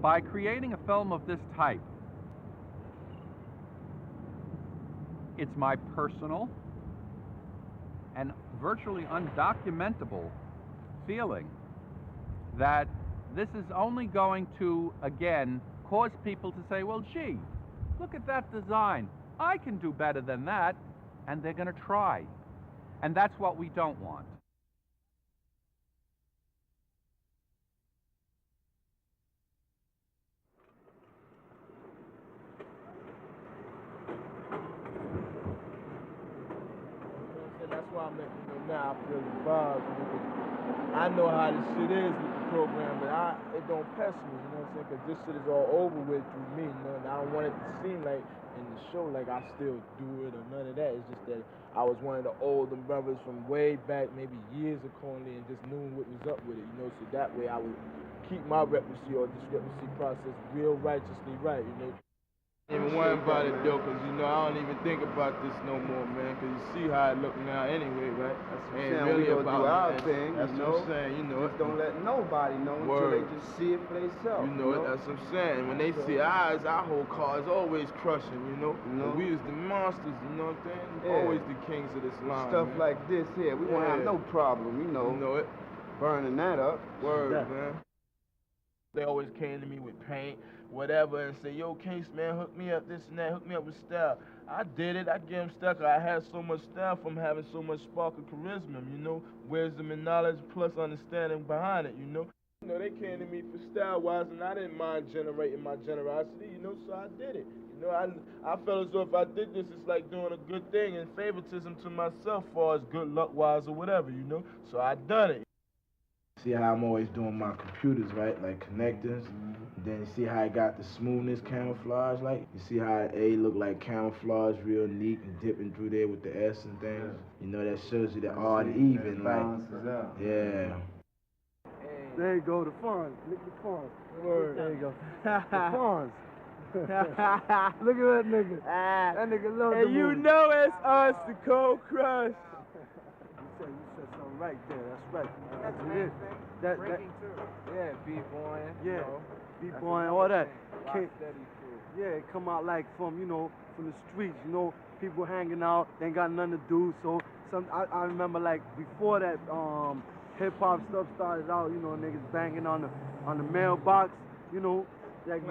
By creating a film of this type, it's my personal and virtually undocumentable feeling that this is only going to, again, cause people to say, well, gee, look at that design. I can do better than that. And they're going to try. And that's what we don't want. That's why I'm letting now I feel the vibes. I know how this shit is with the program, but it don't pest me, you know what I'm saying? Because this shit is all over with through me, you know, and I don't want it to seem like in the show like I still do it or none of that. It's just that I was one of the older brothers from way back, maybe years of Conley, and just knew what was up with it, you know, so that way I would keep my reputancy or discrepancy process real righteously right, you know. Even worry about it though, cause you know I don't even think about this no more, man. Cause you see how it look now anyway, right? That's what I'm Ain't saying. really We gonna about do our that. thing, That's you what know. I'm saying. You know, just don't let nobody know until they just see it for themselves. You know it. That's what I'm saying. When they see ours, our whole car is always crushing. You know. We was the monsters. You know what I'm saying? Yeah. Always the kings of this line. Stuff man. like this here, we won't have no problem. You know it. Burning that up. Word, man. They always came to me with paint, whatever, and say, yo, Case, man, hook me up this and that, hook me up with style. I did it. I gave him style 'cause I had so much style from having so much spark of charisma, you know, wisdom and knowledge plus understanding behind it, you know. You know, they came to me for style-wise, and I didn't mind generating my generosity, you know, so I did it. You know, I felt as though if I did this, it's like doing a good thing and favoritism to myself as far as good luck-wise or whatever, you know. So I done it. See how I'm always doing my computers, right? Like connectors. Then you see how I got the smoothness camouflage, like you see how A look like camouflage, real neat and dipping through there with the S and things. You know, that shows you the odd and even, like out. Yeah. There you go, the fawns. Look at the fawns. Word. There you go. The fawns. Look at that nigga. That nigga loves the And you movie. know it's us, the Cold Crush. You said something right there. That's right. That's it. That, Yeah, B-boy. yeah, B-boy, all that. Yeah, it come out like from, you know, from the streets, you know, people hanging out, they ain't got nothing to do. So I remember like before that hip hop stuff started out, you know, niggas banging on the mailbox, you know, like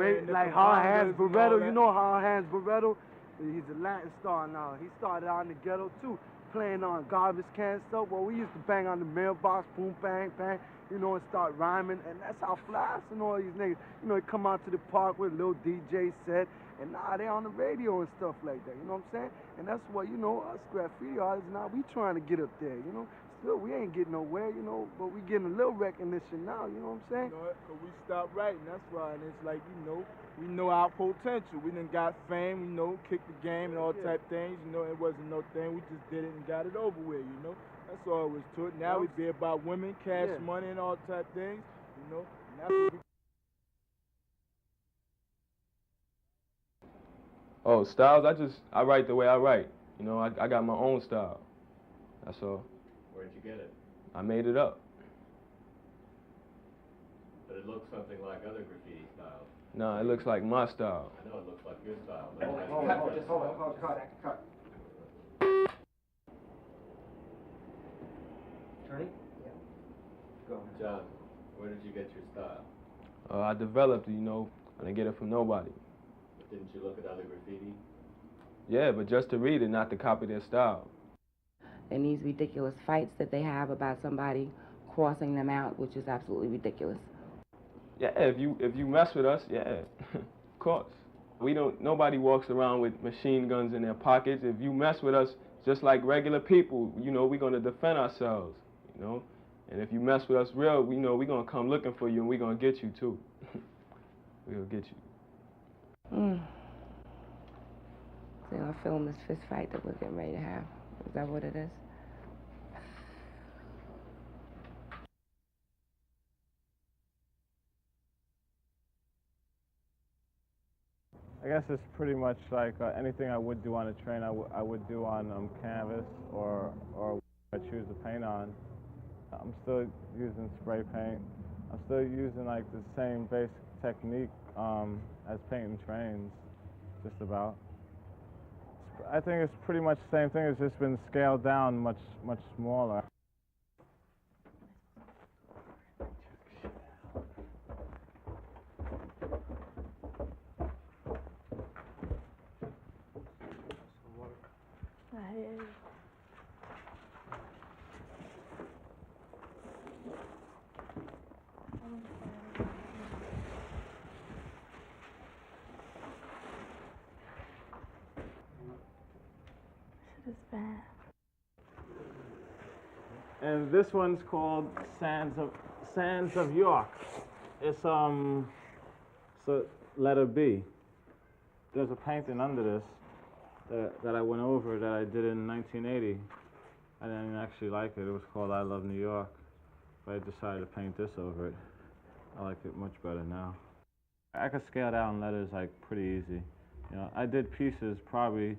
Hard Hands Barretto, you know Hard Hands Barretto. He's a Latin star now. He started out in the ghetto too, playing on garbage can stuff. Well, we used to bang on the mailbox, boom, bang, bang, you know, and start rhyming, and that's how Flash and all these niggas, you know, they come out to the park with a little DJ set, and now they on the radio and stuff like that, you know what I'm saying? And that's what, you know, us graffiti artists now, we trying to get up there, you know? Still, we ain't getting nowhere, you know, but we getting a little recognition now, you know what I'm saying? You know, cause we stopped writing, that's why, and it's like, you know, we know our potential. We done got fame, you know, kicked the game and all type things, you know, it wasn't no thing, we just did it and got it over with, you know? That's all it was to it. Now we be about women, cash money and all type things, you know, and that's what we... Oh, styles, I write the way I write. You know, I got my own style. That's all. Where'd you get it? I made it up. But it looks something like other graffiti styles. No, it looks like my style. I know it looks like your style. Hold, cut. Ready? Yeah. Go. John, where did you get your style? I developed it, you know. I didn't get it from nobody. But didn't you look at other graffiti? Yeah, but just to read it, not to copy their style. And these ridiculous fights that they have about somebody crossing them out, which is absolutely ridiculous. Yeah, if you mess with us, yeah, of course. Nobody walks around with machine guns in their pockets. If you mess with us, just like regular people, you know, we're gonna defend ourselves, you know? And if you mess with us real, you know, we're gonna come looking for you and we're gonna get you too. We're gonna get you. So I film this fist fight that we're getting ready to have. Is that what it is? I guess it's pretty much like anything I would do on a train, I would do on canvas or I choose to paint on. I'm still using spray paint. I'm still using like the same basic technique as painting trains, just about. I think it's pretty much the same thing. It's just been scaled down much smaller. And this one's called Sands of York. It's a letter B. There's a painting under this that I went over that I did in 1980. I didn't actually like it. It was called I Love New York. But I decided to paint this over it. I like it much better now. I could scale down letters like pretty easy. You know, I did pieces probably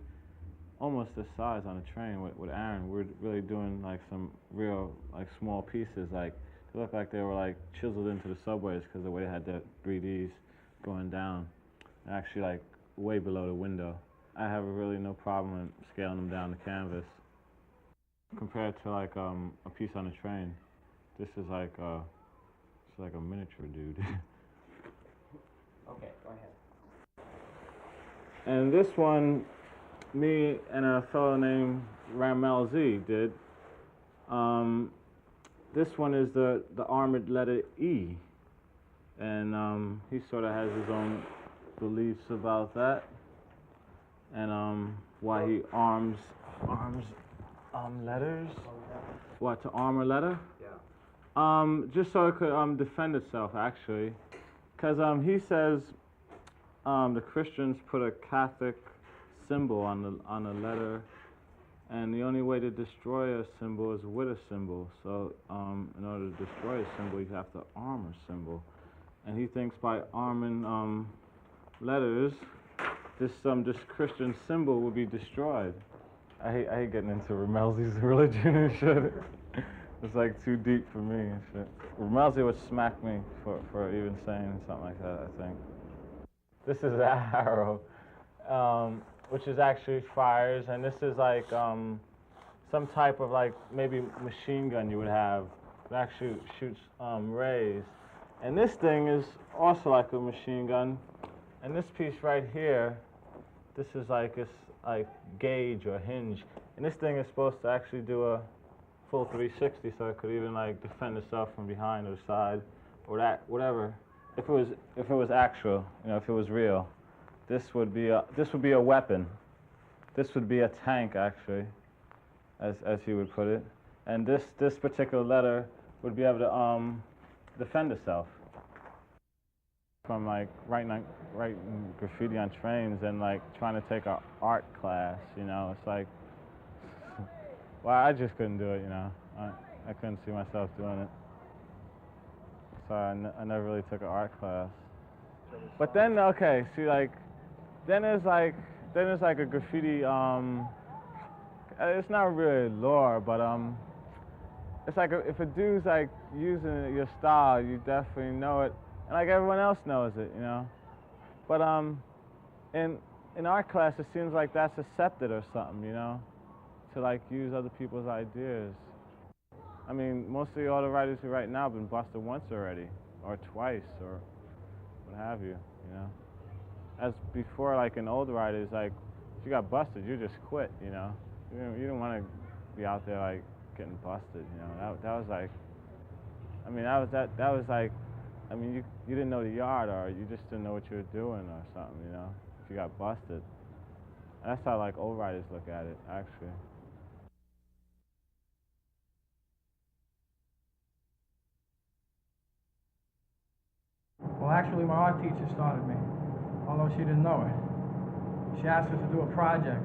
almost this size on a train with Aaron. We're really doing like some real like small pieces. Like they look like they were like chiseled into the subways because the way they had the 3Ds going down, and actually like way below the window. I have really no problem in scaling them down to canvas. Compared to like a piece on a train, this is like it's like a miniature dude. Okay, go ahead. And this one, me and a fellow named Ramel Z did. This one is the armored letter E, and he sort of has his own beliefs about that, and why he arms letters. What, to arm a letter? Yeah. Just so it could defend itself, actually, because he says the Christians put a Catholic symbol on the letter, and the only way to destroy a symbol is with a symbol. So in order to destroy a symbol, you have to arm a symbol, and he thinks by arming letters, this Christian symbol will be destroyed. I hate getting into Ramelzi's religion and shit. It's like too deep for me and shit. Ramelzi would smack me for even saying something like that, I think. This is an arrow, which is actually fires, and this is like some type of like maybe machine gun you would have that actually shoots rays. And this thing is also like a machine gun. And this piece right here, this is like this like gauge or hinge, and this thing is supposed to actually do a full 360, so it could even like defend itself from behind or the side, or that whatever. If it was actual, you know, if it was real, this would be a weapon. This would be a tank, actually, as he would put it. And this particular letter would be able to defend itself from like writing graffiti on trains and like trying to take an art class. You know, it's like, well, I just couldn't do it. You know, I couldn't see myself doing it. So I never really took an art class. But then, okay, see, like, then there's like a graffiti, it's not really lore, but it's like if a dude's like using your style, you definitely know it, and like everyone else knows it, you know. But in art class, it seems like that's accepted or something, you know, to like use other people's ideas. I mean, mostly all the writers who write now have been busted once already, or twice, or what have you, you know. As before, like in old writers, like if you got busted, you just quit, you know. You didn't want to be out there like getting busted, you know. That was like, I mean, that was like, I mean, you didn't know the yard, or you just didn't know what you were doing, or something, you know. If you got busted, and that's how like old writers look at it, actually. Well, actually, my art teacher started me, although she didn't know it. She asked us to do a project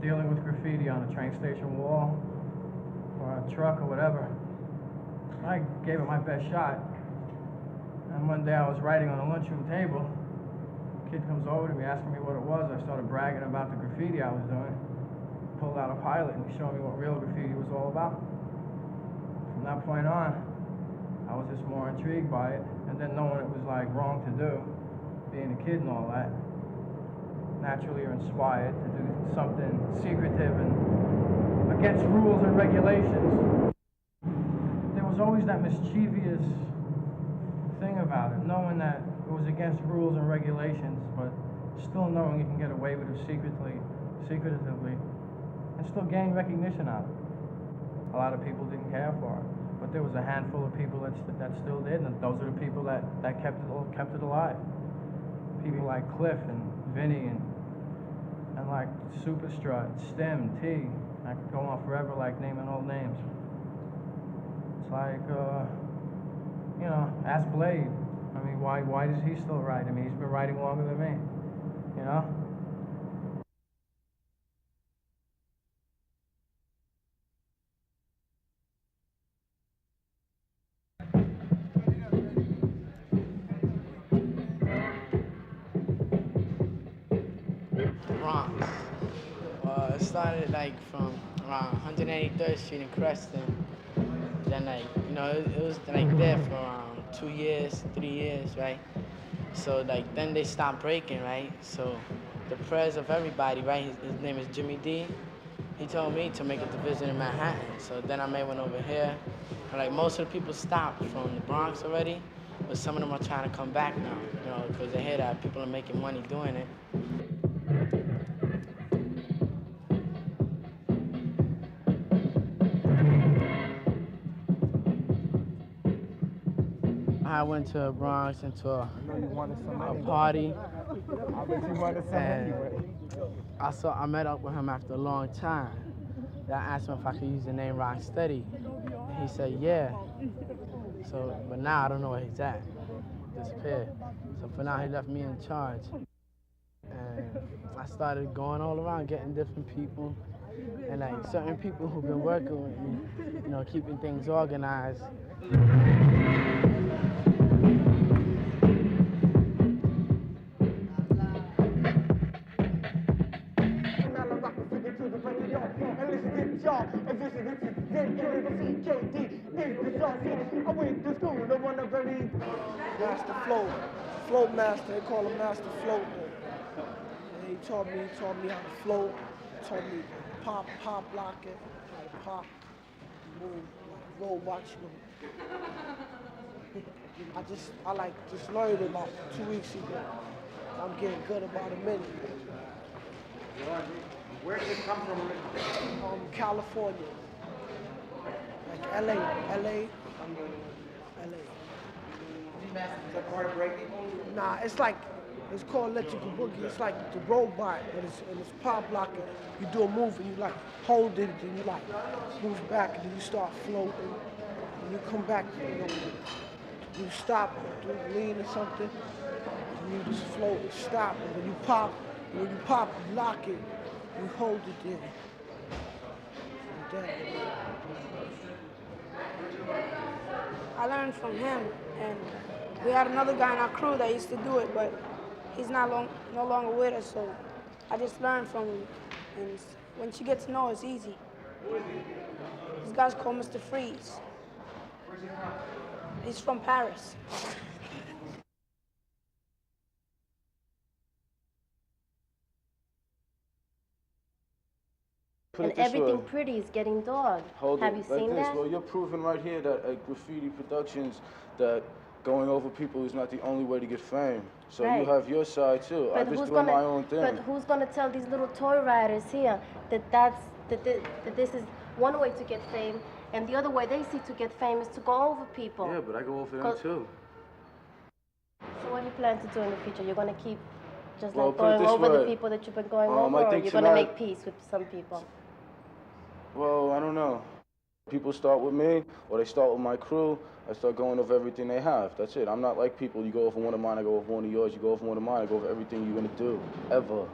dealing with graffiti on a train station wall or a truck or whatever. I gave it my best shot. And one day I was writing on a lunchroom table. A kid comes over to me asking me what it was. I started bragging about the graffiti I was doing. Pulled out a pilot and he showed me what real graffiti was all about. From that point on, I was just more intrigued by it, and and then knowing it was like wrong to do, being a kid and all that, naturally you're inspired to do something secretive and against rules and regulations. There was always that mischievous thing about it, knowing that it was against rules and regulations, but still knowing you can get away with it secretively, and still gain recognition out of it. A lot of people didn't care for it, but there was a handful of people that still did, and those are the people that kept it alive. People like Cliff and Vinny and like Superstrut, Stem, T. I could go on forever, like naming old names. It's like, you know, ask Blade. I mean, why does he still write? I mean, he's been writing longer than me, you know? Bronx. It started like from around 183rd Street in Creston. Then like, you know, it was like there for around 2 years, 3 years, right? So like then they stopped breaking, right? So the prayers of everybody, right? His name is Jimmy D. He told me to make a division in Manhattan. So then I made one over here. And like most of the people stopped from the Bronx already, but some of them are trying to come back now, you know, because they hear that people are making money doing it. I went to the Bronx into a party, and I met up with him after a long time. I asked him if I could use the name Rocksteady, and he said yeah. So, but now I don't know where he's at. Disappeared. So for now he left me in charge, and I started going all around getting different people, and like certain people who've been working with me, you know, keeping things organized. Master float master, they call him Master Float. And he taught me how to float, taught me pop lock it, how to pop, move, like robots, you know. I just learned it about 2 weeks ago. I'm getting good about a minute. Where did it come from originally? California. Like LA. Is that part of breaking? Nah, it's called electrical boogie. It's like the robot, but it's pop locking. You do a move and you like hold it, and you like move back, and then you start floating. And you come back, you know, you stop, do lean or something, and you just float and stop. And when you pop, you lock it, you hold it there. And then, I learned from him, and we had another guy in our crew that used to do it, but he's no longer with us, so I just learned from him. And once you get to know, it's easy. This guy's called Mr. Freeze. Where's he from? He's from Paris. And everything pretty is getting dogged. Have you seen that? Well, you're proving right here that at Graffiti Productions that going over people is not the only way to get fame. So Right. you have your side too. I just do my own thing. But who's gonna tell these little toy riders here that this is one way to get fame, and the other way they see to get fame is to go over people? Yeah, but I go over them too. So what do you plan to do in the future? You're gonna keep just Well, like put it going this over the way. people that you've been going I over, or think you're gonna tonight- make peace with some people? Well, I don't know. People start with me, or they start with my crew. I start going over everything they have. That's it. I'm not like people. You go over one of mine, I go over one of yours. You go over one of mine, I go over everything you're gonna do, ever.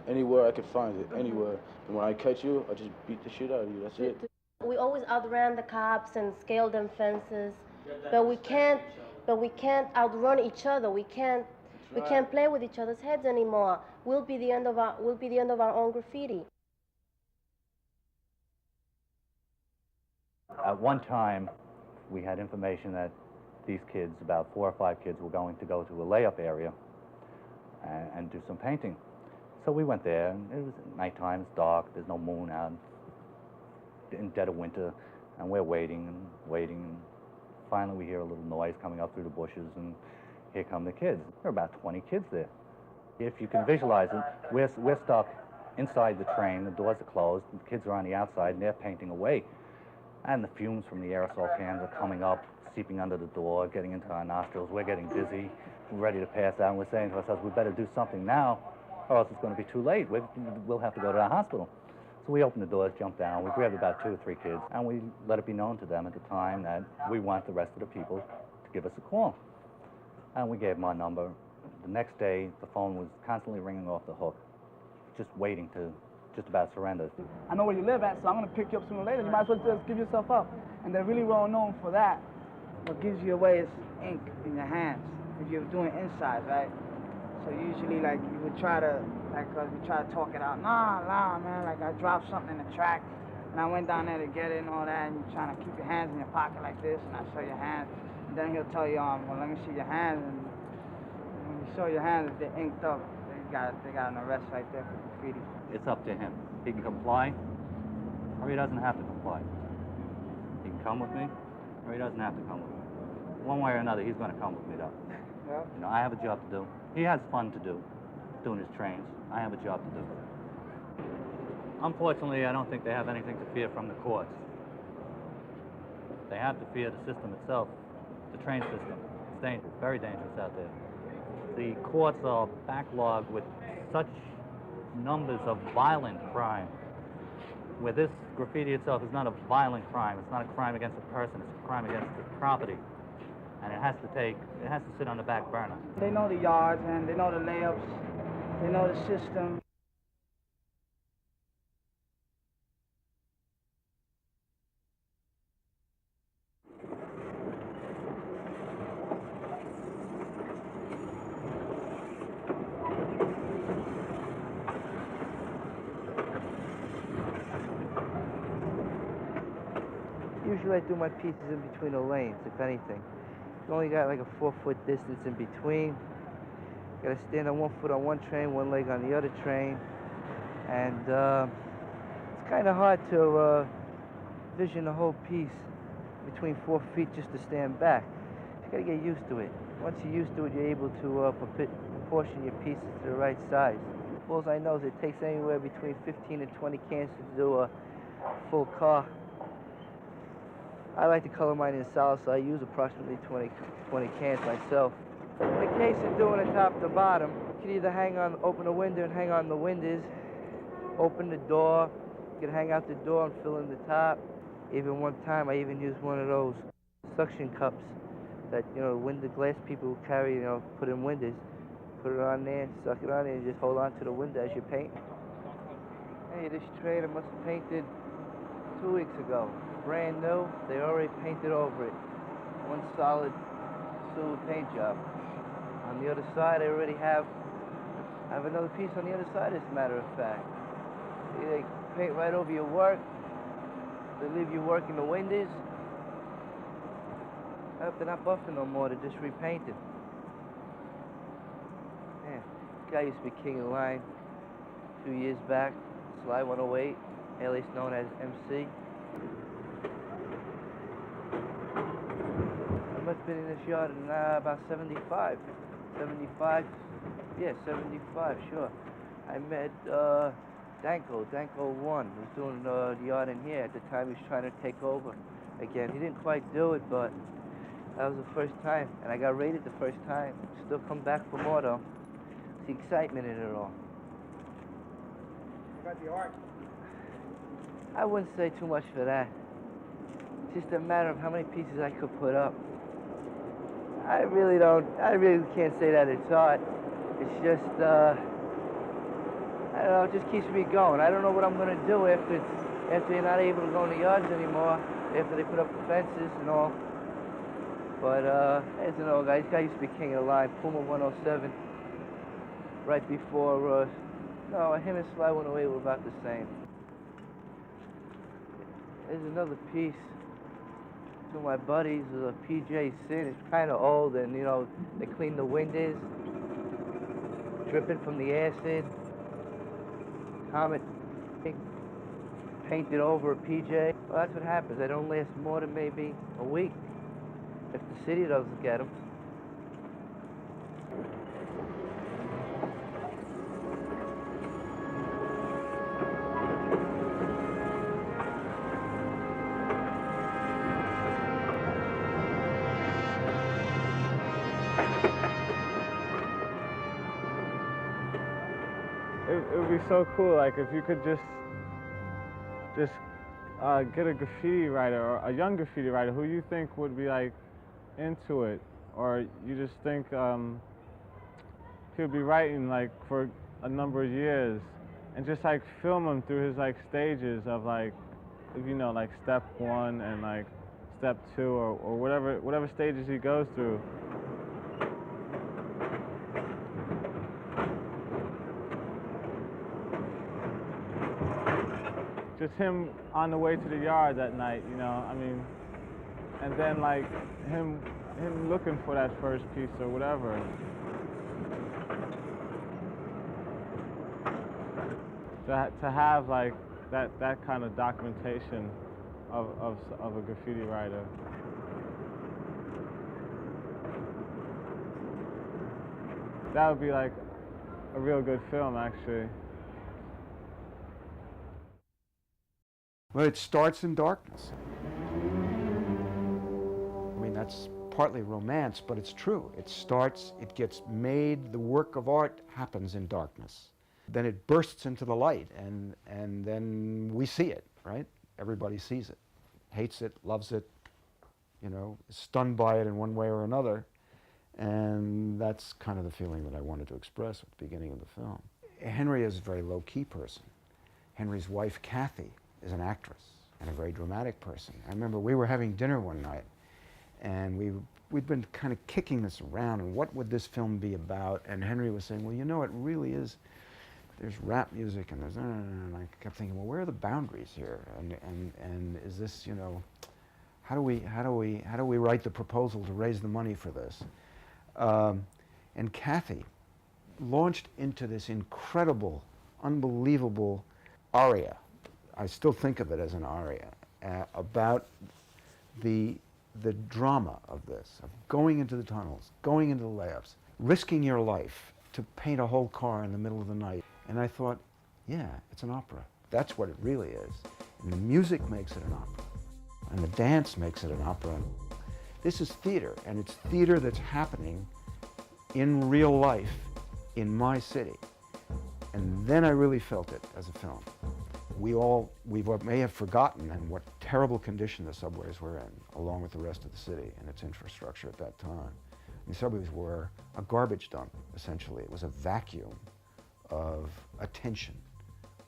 Anywhere I can find it, anywhere. And when I catch you, I just beat the shit out of you. That's it. We always outran the cops and scaled them fences, but we can't outrun each other. We can't play with each other's heads anymore. We'll be the end of our own graffiti. At one time, we had information that these kids, about 4 or 5 kids, were going to go to a layup area and do some painting. So we went there, and it was nighttime, it's dark, there's no moon out, in dead of winter, and we're waiting and waiting, and finally we hear a little noise coming up through the bushes, and here come the kids. There are about 20 kids there. If you can visualize it, we're stuck inside the train, the doors are closed, the kids are on the outside, and they're painting away. And the fumes from the aerosol cans are coming up, seeping under the door, getting into our nostrils. We're getting dizzy, we're ready to pass out, and we're saying to ourselves, we better do something now, or else it's going to be too late. We'll have to go to the hospital. So we opened the doors, jumped down, we grabbed about 2 or 3 kids, and we let it be known to them at the time that we want the rest of the people to give us a call. And we gave them our number. The next day, the phone was constantly ringing off the hook, just waiting to just about surrender. I know where you live at, so I'm going to pick you up sooner or later. You might as well just give yourself up. And they're really well known for that. What gives you away is ink in your hands, if you're doing inside, right? So usually, like, you would try to, like, we try to talk it out. Nah, man, like, I dropped something in the track, and I went down there to get it and all that, and you're trying to keep your hands in your pocket like this, and I show your hands. And then he'll tell you, well, let me see your hands, and when you show your hands, if they're inked up, they got an arrest right there for graffiti. It's up to him. He can comply, or he doesn't have to comply. He can come with me, or he doesn't have to come with me. One way or another, he's going to come with me, though. Yeah. You know, I have a job to do. He has fun to do, doing his trains. I have a job to do. Unfortunately, I don't think they have anything to fear from the courts. They have to fear the system itself, the train system. It's dangerous, very dangerous out there. The courts are backlogged with such numbers of violent crime, where this graffiti itself is not a violent crime. It's not a crime against a person. It's a crime against the property. And it has to sit on the back burner. They know the yards, and they know the layups. They know the system. Usually I do my pieces in between the lanes, if anything. You only got like a 4-foot distance in between. You gotta stand on 1 foot on one train, 1 leg on the other train. And it's kind of hard to vision the whole piece between 4 feet just to stand back. You gotta get used to it. Once you're used to it, you're able to proportion your pieces to the right size. All I know is it takes anywhere between 15 and 20 cans to do a full car. I like to color mine in solid, so I use approximately 20 cans myself. In the case of doing it top to bottom, you can either open a window and hang on the windows, open the door, you can hang out the door and fill in the top. Even one time, I even used one of those suction cups that, you know, window glass people will carry, you know, put in windows. Put it on there, suck it on there, and just hold on to the window as you paint. Hey, this train I must have painted 2 weeks ago. Brand new, they already painted over it. One solid silver paint job. On the other side, I already have another piece on the other side, as a matter of fact. They paint right over your work. They leave you work in the windows. They're not buffing no more, they're just repainted. Man, this guy used to be king of the line 2 years back. Sly 108, alias known as MC. I must have been in this yard in about 75. 75, sure. I met Danko 1, was doing the yard in here. At the time, he was trying to take over again. He didn't quite do it, but that was the first time. And I got rated the first time. Still come back for more, though. It's the excitement in it all. What about the art? I wouldn't say too much for that. It's just a matter of how many pieces I could put up. I really can't say that it's art. It's just, I don't know, it just keeps me going. I don't know what I'm going to do after you're not able to go in the yards anymore, after they put up the fences and all. But, as an old guy, this guy used to be king of the line, Puma 107, right before, no, him and Sly 108 were about the same. There's another piece. Two of my buddies is a PJ Sin. It's kind of old, and you know they clean the windows, dripping from the acid. Comet painted over a PJ. Well, that's what happens. They don't last more than maybe a week if the city doesn't get them. It would be so cool, like if you could just get a graffiti writer or a young graffiti writer who you think would be like into it, or you just think he'll be writing like for a number of years, and just like film him through his like stages of like, you know, like step 1 and like step 2 or whatever stages he goes through. Just him on the way to the yard that night, you know, I mean, and then like him looking for that first piece or whatever. To have like that kind of documentation of a graffiti writer. That would be like a real good film, actually. Well, it starts in darkness. I mean, that's partly romance, but it's true. It starts, it gets made, the work of art happens in darkness. Then it bursts into the light, and then we see it, right? Everybody sees it, hates it, loves it, you know, is stunned by it in one way or another. And that's kind of the feeling that I wanted to express at the beginning of the film. Henry is a very low-key person. Henry's wife, Kathy, is an actress and a very dramatic person. I remember we were having dinner one night, and we'd been kind of kicking this around, and what would this film be about? And Henry was saying, well, you know, it really is, there's rap music, and there's, and I kept thinking, well, where are the boundaries here? And is this, you know, how do we write the proposal to raise the money for this? And Kathy launched into this incredible, unbelievable aria. I still think of it as an aria, about the drama of this, of going into the tunnels, going into the layups, risking your life to paint a whole car in the middle of the night. And I thought, yeah, it's an opera. That's what it really is. And the music makes it an opera. And the dance makes it an opera. This is theater, and it's theater that's happening in real life in my city. And then I really felt it as a film. We may have forgotten in what terrible condition the subways were in, along with the rest of the city and its infrastructure at that time. The subways were a garbage dump, essentially. It was a vacuum of attention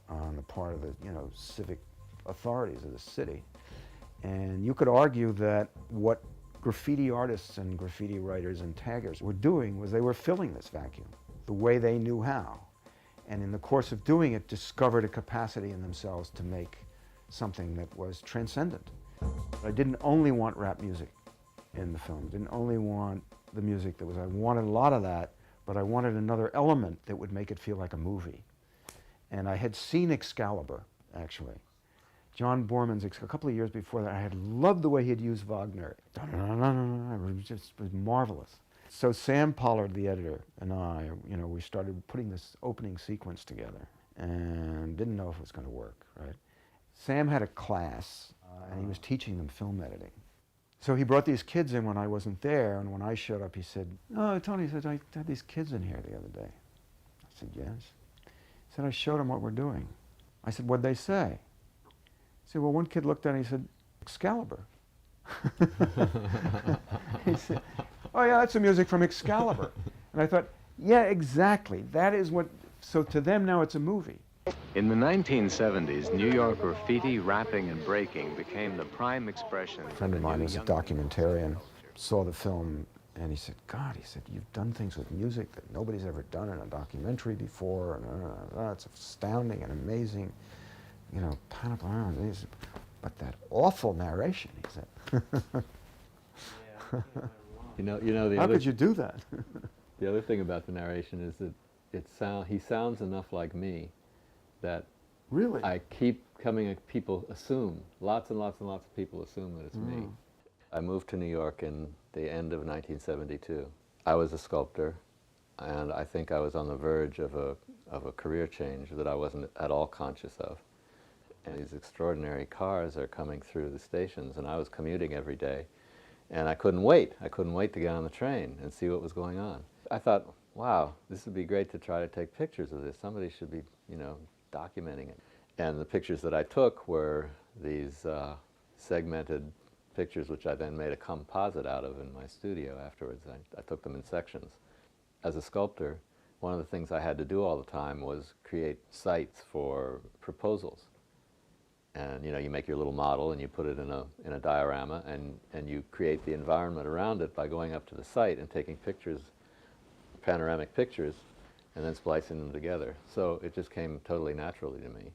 on the part of the, you know, civic authorities of the city. And you could argue that what graffiti artists and graffiti writers and taggers were doing was they were filling this vacuum the way they knew how. And in the course of doing it, discovered a capacity in themselves to make something that was transcendent. I didn't only want rap music in the film. I didn't only want the music that was, I wanted a lot of that, but I wanted another element that would make it feel like a movie. And I had seen Excalibur, actually. John Borman's, a couple of years before that, I had loved the way he had used Wagner. It was marvelous. So Sam Pollard, the editor, and I, you know, we started putting this opening sequence together and didn't know if it was going to work, right? Sam had a class, and he was teaching them film editing. So he brought these kids in when I wasn't there, and when I showed up, he said, oh, Tony, he said, I had these kids in here the other day. I said, yes. He said, I showed them what we're doing. I said, what'd they say? He said, well, one kid looked at it and he said, Excalibur. He said, oh yeah, that's the music from Excalibur. And I thought, yeah, exactly. That is what, so to them now it's a movie. In the 1970s, New York graffiti, rapping, and breaking became the prime expression. A friend of mine was a documentarian, saw the film, and he said, God, he said, you've done things with music that nobody's ever done in a documentary before, and it's astounding and amazing. You know, But that awful narration, he said. The How other, could you do that? The other thing about the narration is that he sounds enough like me that really I keep coming. People assume, lots and lots and lots of people assume that it's me. I moved to New York in the end of 1972. I was a sculptor, and I think I was on the verge of a career change that I wasn't at all conscious of. And these extraordinary cars are coming through the stations, and I was commuting every day. And I couldn't wait. I couldn't wait to get on the train and see what was going on. I thought, wow, this would be great to try to take pictures of this. Somebody should be, documenting it. And the pictures that I took were these segmented pictures, which I then made a composite out of in my studio afterwards. I took them in sections. As a sculptor, one of the things I had to do all the time was create sites for proposals. And you make your little model and you put it in a diorama, and you create the environment around it by going up to the site and taking pictures, panoramic pictures, and then splicing them together. So it just came totally naturally to me.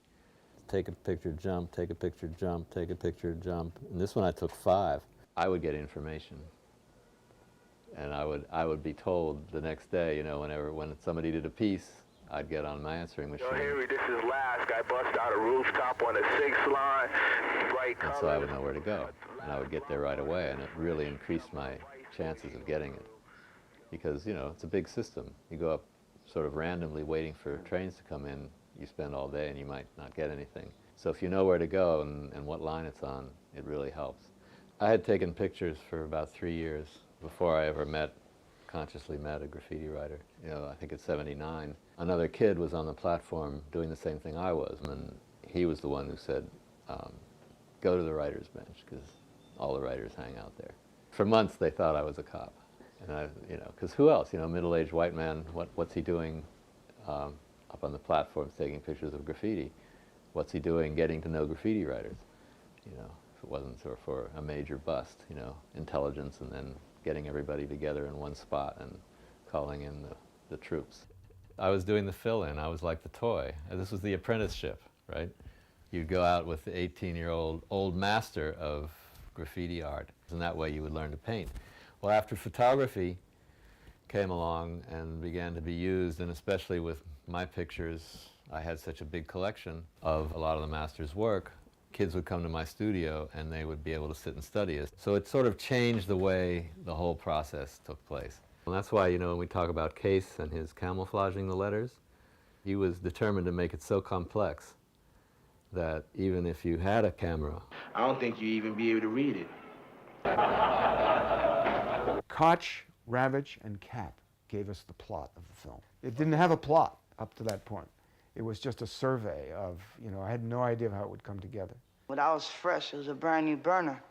Take a picture, jump, take a picture, jump, take a picture, jump. And this one I took 5. I would get information. And I would be told the next day, when somebody did a piece, I'd get on my answering machine. Yo, Henry, this is Lask. I bust out a rooftop on the 6th line, bright colors. And so I would know where to go, and I would get there right away, and it really increased my chances of getting it. Because, it's a big system. You go up sort of randomly waiting for trains to come in, you spend all day and you might not get anything. So if you know where to go and what line it's on, it really helps. I had taken pictures for about 3 years before I ever consciously met a graffiti writer. I think at 79, another kid was on the platform doing the same thing I was, and he was the one who said, go to the writer's bench, because all the writers hang out there. For months they thought I was a cop, and because who else? Middle-aged white man, what's he doing up on the platform taking pictures of graffiti? What's he doing getting to know graffiti writers? If it wasn't sort of for a major bust, intelligence, and then getting everybody together in one spot and calling in the troops. I was doing the fill-in. I was like the toy. And this was the apprenticeship, right? You'd go out with the 18-year-old old master of graffiti art, and that way you would learn to paint. Well, after photography came along and began to be used, and especially with my pictures, I had such a big collection of a lot of the master's work. Kids would come to my studio and they would be able to sit and study it. So it sort of changed the way the whole process took place. And that's why, when we talk about Case and his camouflaging the letters, he was determined to make it so complex that even if you had a camera, I don't think you'd even be able to read it. Koch, Ravitch, and Cap gave us the plot of the film. It didn't have a plot up to that point. It was just a survey of, I had no idea how it would come together. When I was fresh, it was a brand new burner.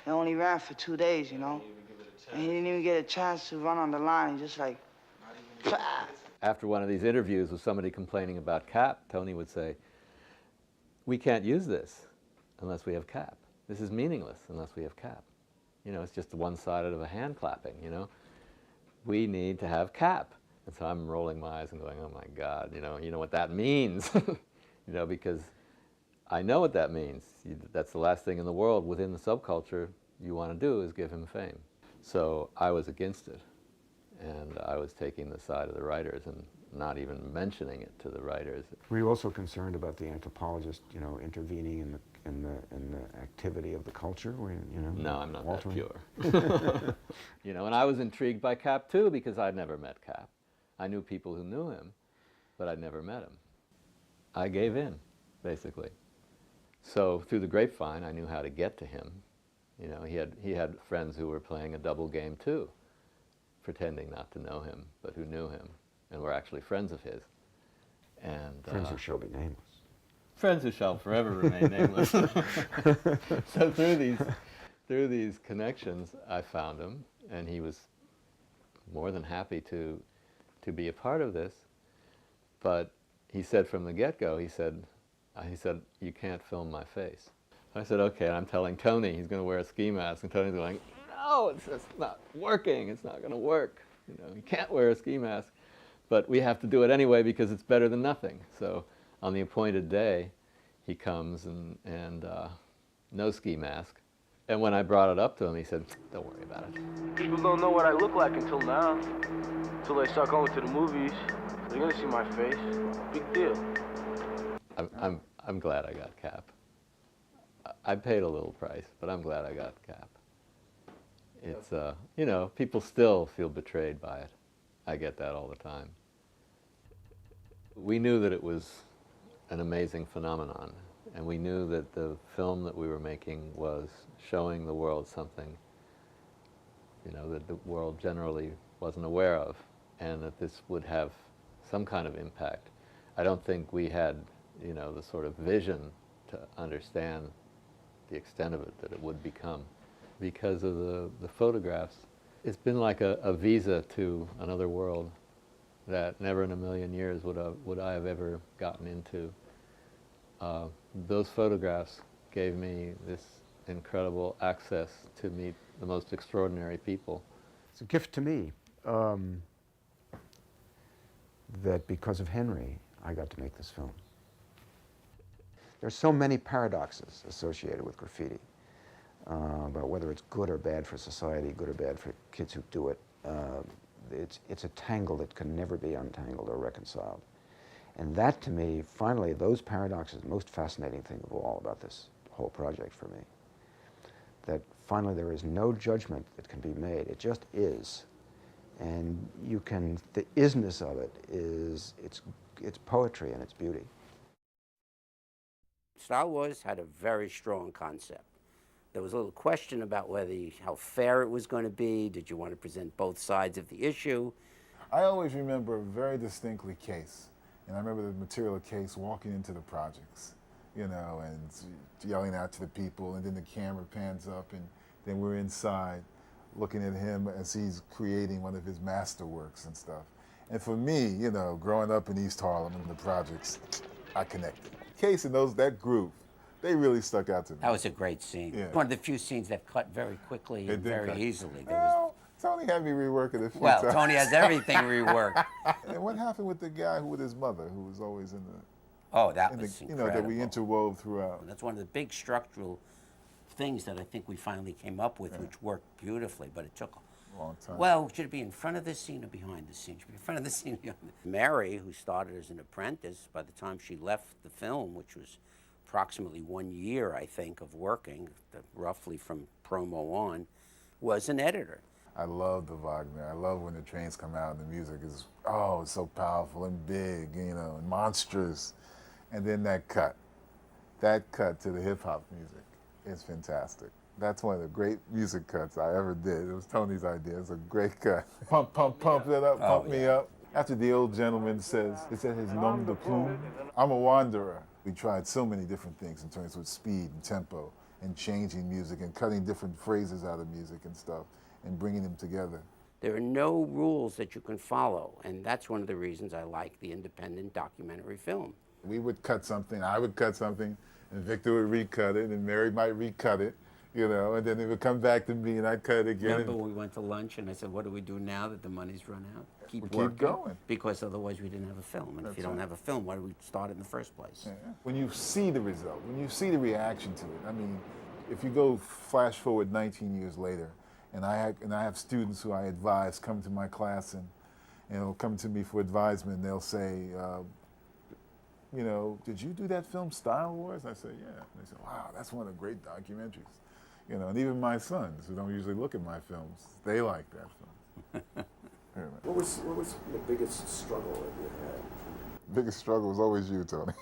It only ran for 2 days, And he didn't even get a chance to run on the line, just like, after one of these interviews with somebody complaining about Cap, Tony would say, we can't use this unless we have Cap. This is meaningless unless we have Cap. It's just one-sided of a hand clapping, We need to have Cap. And so I'm rolling my eyes and going, oh my God, you know what that means, because I know what that means. That's the last thing in the world within the subculture you want to do is give him fame. So I was against it, and I was taking the side of the writers and not even mentioning it to the writers. Were you also concerned about the anthropologist, intervening in the activity of the culture? No, I'm not altering? that pure. And I was intrigued by Cap too, because I'd never met Cap. I knew people who knew him, but I'd never met him. I gave in, basically. So through the grapevine, I knew how to get to him. He had friends who were playing a double game too, pretending not to know him, but who knew him, and were actually friends of his. And friends who shall be nameless. Friends who shall forever remain nameless. So through these connections, I found him, and he was more than happy to be a part of this. But he said from the get-go, he said, you can't film my face. I said, okay, and I'm telling Tony he's going to wear a ski mask, and Tony's going, no, it's not working, it's not going to work. You can't wear a ski mask, but we have to do it anyway because it's better than nothing. So on the appointed day, he comes and no ski mask. And when I brought it up to him, he said, don't worry about it. People don't know what I look like until now. Until they start going to the movies. They're gonna see my face. Big deal. I'm glad I got Cap. I paid a little price, but I'm glad I got Cap. It's, you know, people still feel betrayed by it. I get that all the time. We knew that it was an amazing phenomenon, and we knew that the film that we were making was showing the world something, you know, that the world generally wasn't aware of, and that this would have some kind of impact. I don't think we had, you know, the sort of vision to understand the extent of it that it would become. Because of the photographs, it's been like a visa to another world that never in a million years would I have ever gotten into. Those photographs gave me this incredible access to meet the most extraordinary people. It's a gift to me that because of Henry, I got to make this film. There's so many paradoxes associated with graffiti about whether it's good or bad for society, good or bad for kids who do it. It's a tangle that can never be untangled or reconciled. And that, to me, finally, those paradoxes, the most fascinating thing of all about this whole project for me. That finally there is no judgment that can be made. It just is. And you can, the isness of it is, it's poetry and it's beauty. Star Wars had a very strong concept. There was a little question about how fair it was going to be. Did you want to present both sides of the issue? I always remember very distinctly Case. And I remember the material Case walking into the projects, you know, and yelling out to the people, and then the camera pans up, and then we're inside looking at him as he's creating one of his masterworks and stuff. And for me, you know, growing up in East Harlem in the projects, I connected. Case and that group, they really stuck out to me. That was a great scene. Yeah. One of the few scenes that cut very quickly and very easily. Well, Tony had me rework it a few times. Well, Tony has everything reworked. And what happened with the guy with his mother, who was always in the... Oh, that was incredible. You know, that we interwove throughout. That's one of the big structural things that I think we finally came up with, which worked beautifully, but it took a long time. Well, should it be in front of the scene or behind the scene? Should it be in front of the scene or behind the scene? Mary, who started as an apprentice, by the time she left the film, which was approximately 1 year, I think, of working, roughly from promo on, was an editor. I love the Wagner. I love when the trains come out and the music is, oh, it's so powerful and big, you know, and monstrous. And then that cut to the hip-hop music is fantastic. That's one of the great music cuts I ever did. It was Tony's idea. It's a great cut. Pump, pump, pump it up, pump me up. After the old gentleman says, it's at his nom de plume. I'm a wanderer. We tried so many different things in terms of speed and tempo and changing music and cutting different phrases out of music and stuff and bringing them together. There are no rules that you can follow, and that's one of the reasons I like the independent documentary film. We would cut something, I would cut something, and Victor would recut it, and Mary might recut it, you know, and then it would come back to me and I'd cut it again. Remember we went to lunch and I said, what do we do now that the money's run out? Keep going. Because otherwise we didn't have a film. And if you don't have a film, why do we start it in the first place? Yeah. When you see the result, when you see the reaction to it, I mean, if you go flash forward 19 years later, and I have students who I advise come to my class and they'll come to me for advisement, and they'll say, you know, did you do that film Style Wars? I say, yeah. And they say, wow, that's one of the great documentaries. You know, and even my sons, who don't usually look at my films, they like that film. What was the biggest struggle that you had? Biggest struggle was always you, Tony.